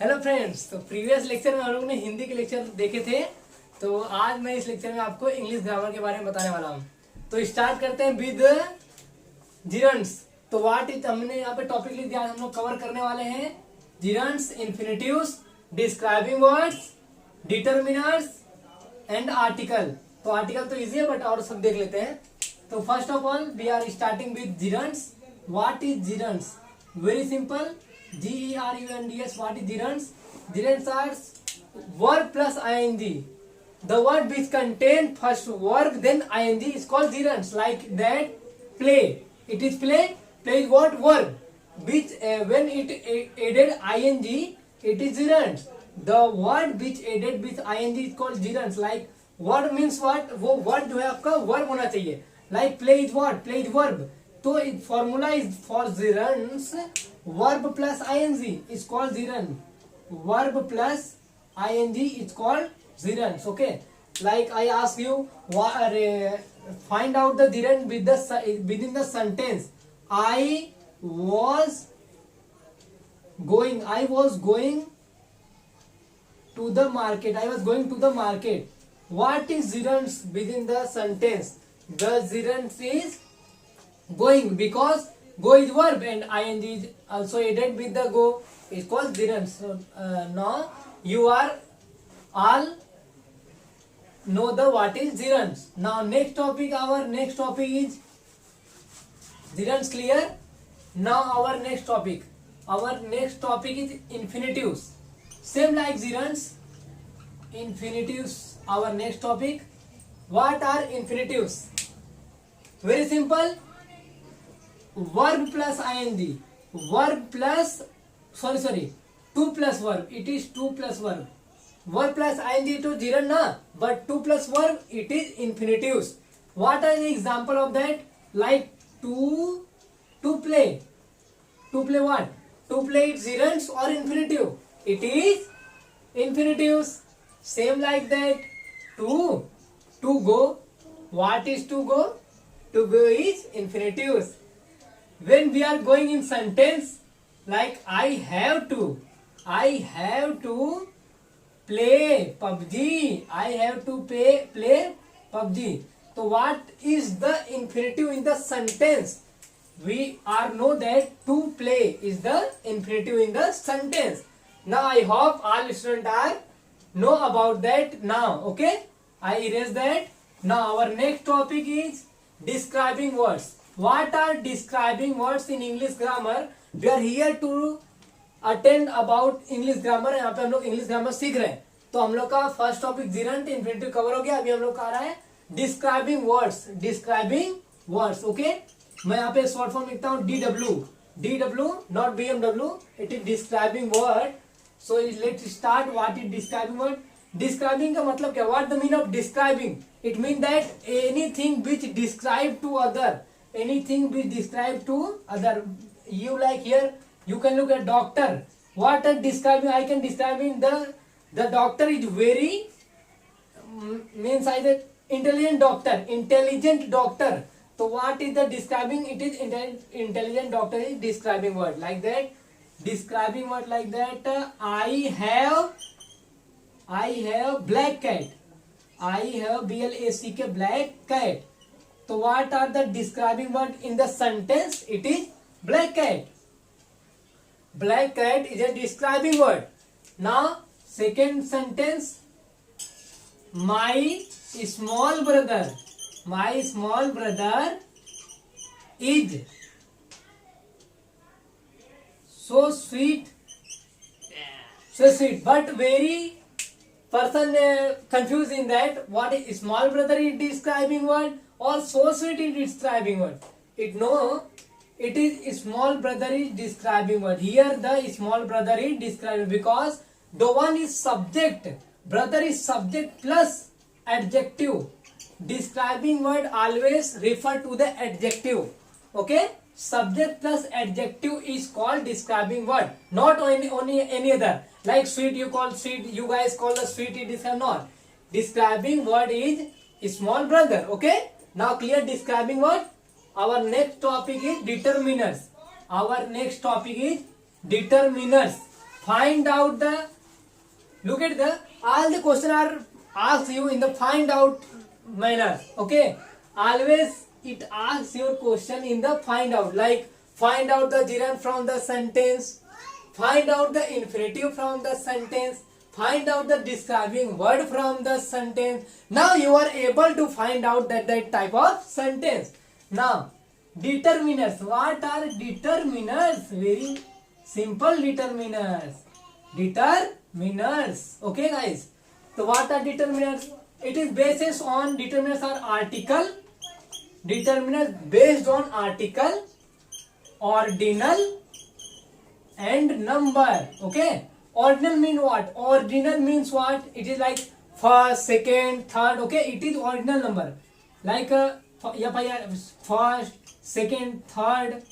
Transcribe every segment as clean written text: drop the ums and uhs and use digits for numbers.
Hello friends. तो previous lecture में हम लोग ने हिंदी के लेक्चर देखे थे, तो आज मैं इस लेक्चर में आपको इंग्लिश ग्रामर के बारे में बताने वाला हूँ। तो स्टार्ट करते हैं विद जिरंड्स। तो व्हाट इज, हमने यहाँ पे टॉपिक लिख दिया, हम लोग कवर करने वाले हैं gerunds, infinitives, describing words, determiners and article. तो आर्टिकल तो इजी है बट और सब देख लेते हैं। तो first of all we are starting with gerunds. What is gerunds? Very simple, GERUNDS. What is gerunds? Gerunds are verb plus ing. The word which contain first verb then ing is called gerunds. Like that, play. It is play. Play is what? Verb. Which when it added ing, it is gerunds. The word which added with ing is called gerunds. Like word means what? वो word जो है आपका verb होना चाहिए. Like play is what? Play is verb. तो formula is for gerunds. Verb plus ing is called gerund. Verb plus ing is called gerunds. Okay. Like I ask you, find out the gerund with within the sentence. I was going. I was going to the market. I was going to the market. What is gerunds within the sentence? The gerund is going, because go is verb and ing is also added with the go, is called gerunds. So now you are all know the what is gerunds. Now next topic, our next topic is gerunds. Clear? Now our next topic is infinitives. Same like gerunds, infinitives. Our next topic. What are infinitives? Very simple. Verb plus ing, verb plus sorry 2 plus verb, it is 2 plus verb. Verb plus ing to gerund na, but 2 plus verb, it is infinitives. What are the example of that? Like to play. To play what? To play it gerunds or infinitive? It is infinitives. Same like that. To go. What is to go? To go is infinitives. When we are going in sentence, like I have to play PUBG. I have to play PUBG. So what is the infinitive in the sentence? We are know that to play is the infinitive in the sentence. Now I hope all students are know about that now. Okay, I erase that. Now our next topic is describing words. What are describing words in English grammar? We are here to attend about English grammar. यहाँ पे हम लोग English grammar सीख रहे हैं। तो हम लोग का first topic gerund, infinitive cover हो गया। अभी हम लोग का आ रहा है describing words. Describing words, okay. मैं यहाँ पे शॉर्ट फॉर्म लिखता हूँ DW, not BMW. It is describing word. So let's start. What is describing word? Describing का मतलब क्या? What the mean of describing? It mean that anything which describe to other. Anything we describe to other. You like here, you can look at doctor. What are describing? I can describing the doctor is very means either intelligent doctor. So what is the describing? It is intelligent doctor is describing word like that. Describing word like that. I have black cat. I have BLACK black cat. So what are the describing word in the sentence? It is black cat. Black cat is a describing word. Now second sentence, my small brother is so sweet, but very person confused in that. What is small brother is describing word or so sweet is describing word? It is small brother is describing word. Here the small brother is describing, because the one is subject, brother is subject plus adjective. Describing word always refer to the adjective. Okay, subject plus adjective is called describing word, not only any other. Like sweet, you call sweet, you guys call the sweet, it is not. Describing word is small brother. Okay, now clear describing word. Our next topic is determiners. find out the, look at the, all the question are asked you in the find out manner. Okay, always it asks your question in the find out, like find out the gerund from the sentence, find out the infinitive from the sentence, find out the describing word from the sentence. Now you are able to find out that type of sentence. Now determiners, what are determiners? Very simple, determiners. Okay guys, so what are determiners? It is basis on, determiners are article, determiners based on article, ordinal and number. Okay, ordinal mean what? Ordinal means what? It is like first, second, third. Okay, it is ordinal number, like first, second, third,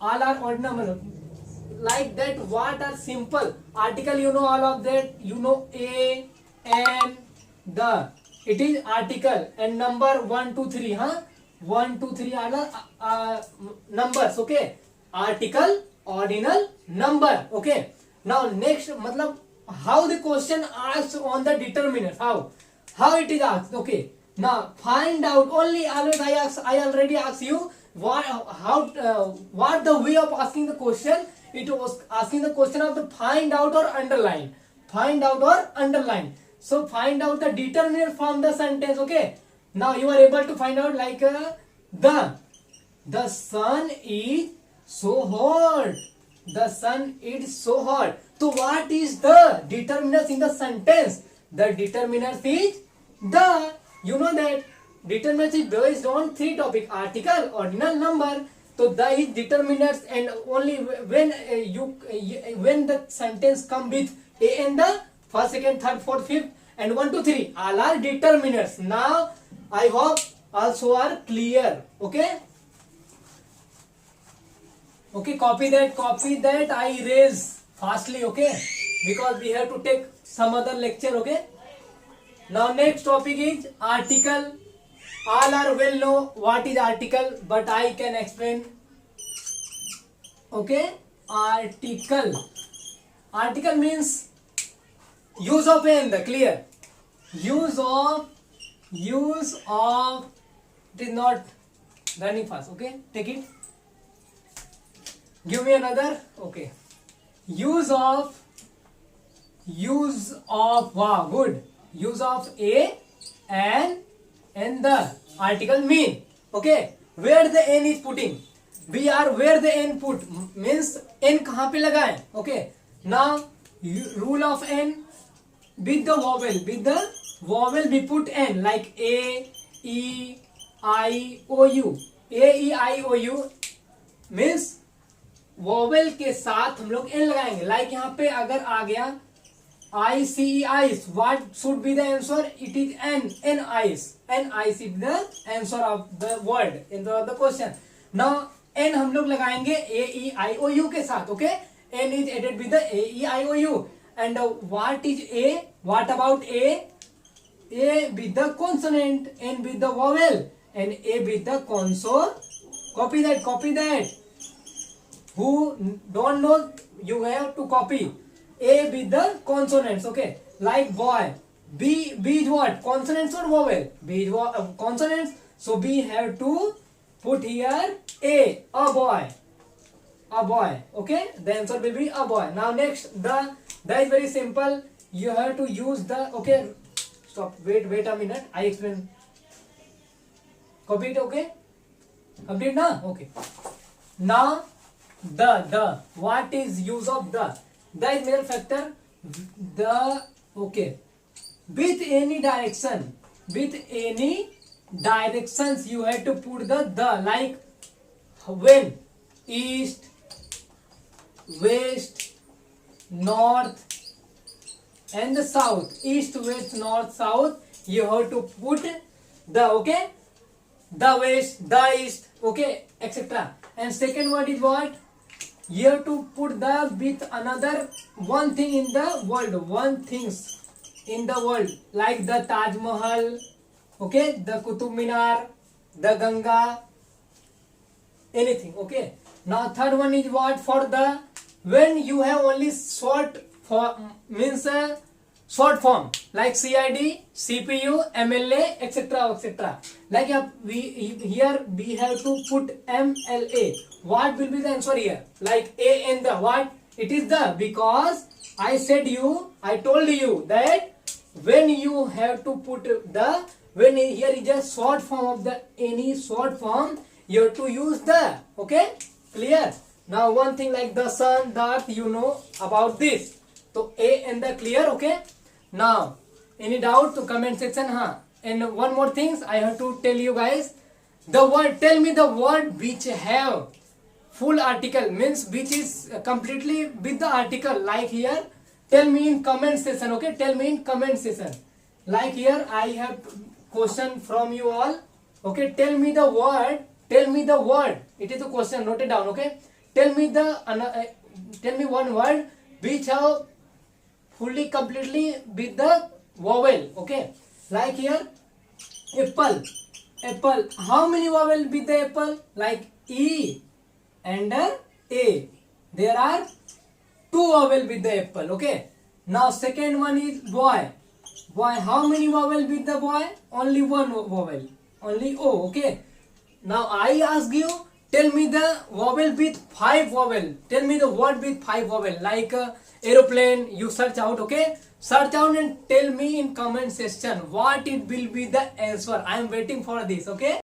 all are ordinal number. Like that, what are simple article, you know all of that, you know a, and the, it is article, and number 1 2 3, 1 2 3 are the numbers. Okay, article, ordinal, number. Okay, now next, matlab how the question asks on the determiners, how it is asked. Okay, now find out, only always I already asked you what the way of asking the question. It was asking the question of the find out or underline, so find out the determiner from the sentence. Okay, now you are able to find out, like the sun is so hot, so what is the determiners in the sentence? The determiners is the, you know that determiners is based on 3 topic: article, ordinal, number. So the is determiners, and only when when the sentence come with a and the first, second, third, fourth, fifth, and 1 2 3, all are determiners. Now I hope also are clear. Okay, copy that, I erase fastly. Okay, because we have to take some other lecture. Okay, now next topic is article. All are well know what is article, but I can explain. Okay, article means use of and, clear, use of, it is not running fast. Okay, take it, give me another. Okay, use of, wow, good, use of a and the article mean. Okay, where the n is putting, we are where the n put, means n kahan pe लगाएं. Okay, now rule of n, with the vowel we put n, like a, e, I, o, u. a, e, I, o, u means vowel के साथ हम लोग n लगाएंगे. like यहाँ पे अगर आ गया I see eyes, what should be the answer? It is n eyes. N eyes is the answer of the word in the question. Now n हम लोग लगाएंगे a, e, I, o, u के साथ. Okay, n is added with the a, e, I, o, u. And what is a? What about a? A with the consonant, n with the vowel, and a with the consonant. Copy that. Who don't know, you have to copy. A with the consonants. Okay, like boy, B is what? Consonants or vowel? B is consonants. So we have to put here a boy. Okay, the answer will be a boy. Now next, the is very simple. You have to use the, okay, stop, wait a minute, I explain. Copy it. Okay, complete now. Okay, now the what is use of the is middle factor. The, okay, with any directions you have to put the, like when east, west, north and the south, east, west, north, south, you have to put the, okay, the west, the east, okay, etc. And second word is what? You have to put the with another one thing in the world, like the Taj Mahal, okay, the Qutub Minar, the Ganga, anything. Okay, now third one is what? For the, when you have only short for means short form like CID, CPU, MLA, etc. etc. Like here we have to put MLA. What will be the answer here? Like A and the what? It is the, because I told you that when you have to put the, when here is a short form of the any short form, you have to use the. Okay, clear? Now one thing like the sun, the earth, you know about this. So A and the clear. Okay. Now any doubt to comment section? And one more things I have to tell you guys. The word, tell me the word which have full article, means which is completely with the article. Like here, tell me in comment section. Okay, tell me in comment section. Like here I have question from you all. Okay, tell me the word, it is a question, note it down. Okay, tell me one word which have fully completely with the vowel. Okay, like here apple. How many vowel with the apple? Like E and A. There are 2 vowel with the apple. Okay, now second one is boy. How many vowel with the boy? Only 1 vowel, only O. Okay, now I ask you, tell me the vowel with 5 vowel. Tell me the word with 5 vowel. Like aeroplane, you search out. Okay, search out and tell me in comment section what it will be the answer. I am waiting for this. Okay.